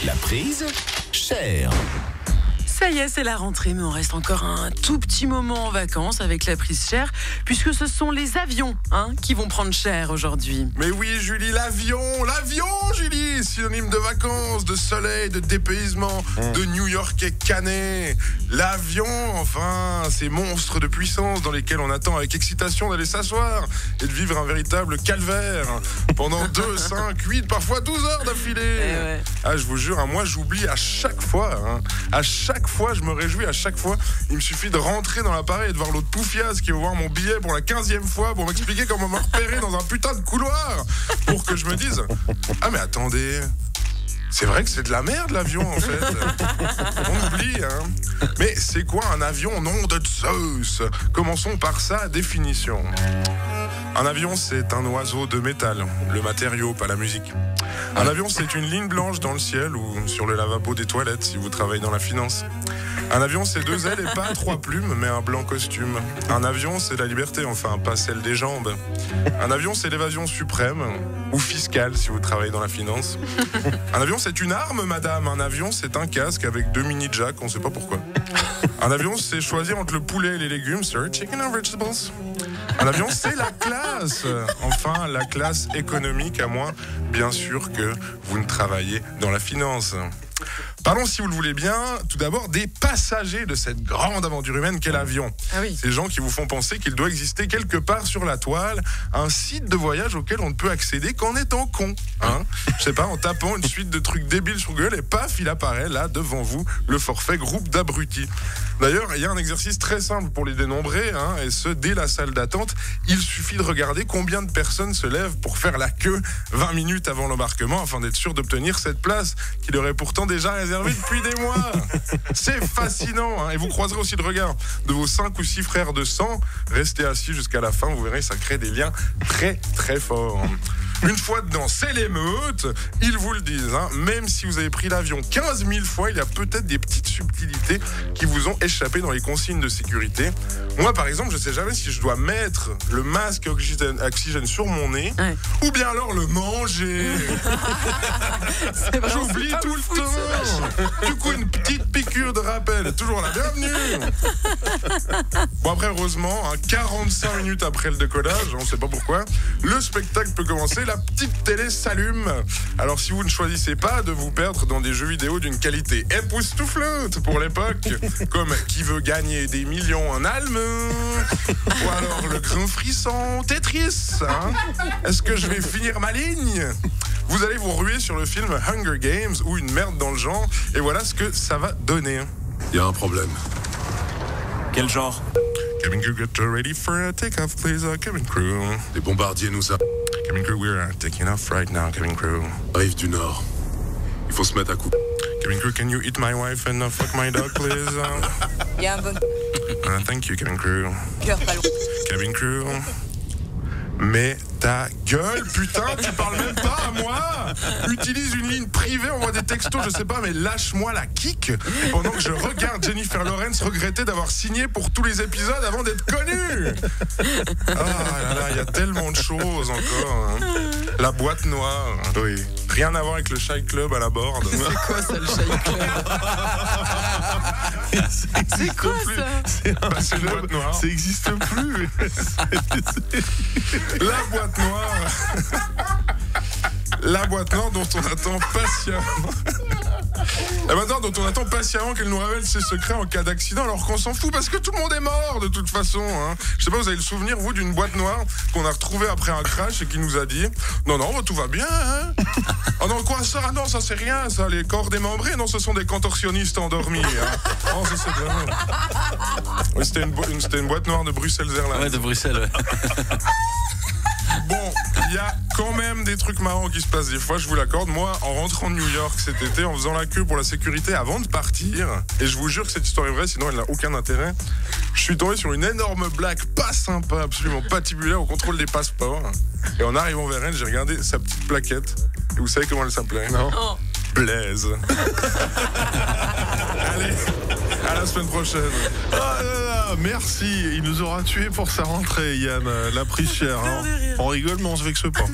La prise chère. Ça y est, c'est la rentrée, mais on reste encore un tout petit moment en vacances avec la prise chère, puisque ce sont les avions qui vont prendre cher aujourd'hui. Mais oui, Julie, l'avion, Julie, synonyme de vacances, de soleil, de dépaysement, de New-Yorkais canet. L'avion, enfin, ces monstres de puissance dans lesquels on attend avec excitation d'aller s'asseoir et de vivre un véritable calvaire pendant 2, 5, 8, parfois 12 heures d'affilée. Ah, je vous jure, moi j'oublie à chaque fois, à chaque fois, je me réjouis à chaque fois. Il me suffit de rentrer dans l'appareil et de voir l'autre poufiasse qui va voir mon billet pour la 15e fois pour m'expliquer comment me repérer dans un putain de couloir pour que je me dise « Ah mais attendez, c'est vrai que c'est de la merde l'avion en fait. » On oublie, Mais c'est quoi un avion, nom de Zeus? Commençons par sa définition. Un avion, c'est un oiseau de métal, le matériau, pas la musique. Un avion, c'est une ligne blanche dans le ciel ou sur le lavabo des toilettes si vous travaillez dans la finance. Un avion, c'est 2 ailes et pas 3 plumes, mais un blanc costume. Un avion, c'est la liberté, enfin, pas celle des jambes. Un avion, c'est l'évasion suprême, ou fiscale si vous travaillez dans la finance. Un avion, c'est une arme, madame. Un avion, c'est un casque avec 2 mini-jacks, on sait pas pourquoi. Un avion, c'est choisir entre le poulet et les légumes, sir, chicken and vegetables. Un avion, c'est la classe. Enfin, la classe économique, à moins, bien sûr, que vous ne travaillez dans la finance. Parlons, si vous le voulez bien, tout d'abord des passagers de cette grande aventure humaine qu'est l'avion. Ah oui. Ces gens qui vous font penser qu'il doit exister quelque part sur la toile un site de voyage auquel on ne peut accéder qu'en étant con. Je sais pas, en tapant une suite de trucs débiles sur Google et paf, il apparaît là devant vous le forfait groupe d'abrutis. D'ailleurs, il y a un exercice très simple pour les dénombrer, et ce, dès la salle d'attente, il suffit de regarder combien de personnes se lèvent pour faire la queue 20 minutes avant l'embarquement afin d'être sûr d'obtenir cette place qu'il aurait pourtant déjà réservée depuis des mois. C'est fascinant, et vous croiserez aussi le regard de vos 5 ou 6 frères de sang. Restez assis jusqu'à la fin, vous verrez, ça crée des liens très très forts. Une fois dedans, c'est l'émeute, ils vous le disent. Même si vous avez pris l'avion 15 000 fois, il y a peut-être des petites subtilités qui vous ont échappé dans les consignes de sécurité. Moi, par exemple, je sais jamais si je dois mettre le masque oxygène sur mon nez ou bien alors le manger. J'oublie tout le temps. Du coup, une petite piqûre de rappel est toujours la bienvenue. Bon, après, heureusement, 45 minutes après le décollage, on ne sait pas pourquoi, le spectacle peut commencer. La petite télé s'allume. Alors si vous ne choisissez pas de vous perdre dans des jeux vidéo d'une qualité époustouflante pour l'époque, comme Qui veut gagner des millions en allemand, ou alors le grand frisson Tetris, Est-ce que je vais finir ma ligne? Vous allez vous ruer sur le film Hunger Games ou une merde dans le genre, et voilà ce que ça va donner. Il y a un problème. Quel genre? Cabin crew, get ready for a take-off, please, cabin crew. Les bombardiers nous Cabin crew, we're taking off right now, cabin crew. arrivent du nord. Il faut se mettre à coup. Cabin crew, can you eat my wife and fuck my dog, please? Il y a un bon Thank you, cabin crew. cœur pas loin. Cabin crew. Mais ta gueule, putain, tu parles même pas à moi. Utilise une ligne privée, envoie des textos, je sais pas, mais lâche-moi la kick pendant que je regarde Jennifer Lawrence regretter d'avoir signé pour tous les épisodes avant d'être connue. Ah là là, il y a tellement de choses encore. La boîte noire, oui. Rien à voir avec le Shy Club à la Borde. C'est quoi ça, le Shy Club? C'est quoi ça? C'est une boîte noire. Ça n'existe plus. La boîte noire. La boîte noire dont on attend patiemment. La boîte noire dont on attend patiemment qu'elle nous révèle ses secrets en cas d'accident, alors qu'on s'en fout parce que tout le monde est mort de toute façon. Je sais pas, vous avez le souvenir, vous, d'une boîte noire qu'on a retrouvée après un crash et qui nous a dit non, tout va bien. Oh non, quoi ça? Ah non, ça c'est rien, ça, les corps démembrés. Non, ce sont des contorsionnistes endormis. Oh, ça c'est vraiment. Oui, c'était une boîte noire de Bruxelles Airlines. Ouais, de Bruxelles, ouais. Bon, il y a quand même des trucs marrants qui se passent des fois, je vous l'accorde. Moi, en rentrant de New York cet été, en faisant la queue pour la sécurité avant de partir, et je vous jure que cette histoire est vraie, sinon elle n'a aucun intérêt, je suis tombé sur une énorme blague pas sympa, absolument patibulaire au contrôle des passeports. Et en arrivant vers elle, j'ai regardé sa petite plaquette. Et vous savez comment elle s'appelait? Non. Blaise. Allez, à la semaine prochaine. Oh là là, merci. Il nous aura tués pour sa rentrée, Yann. La prise chère. On rigole, mais on se vexe pas.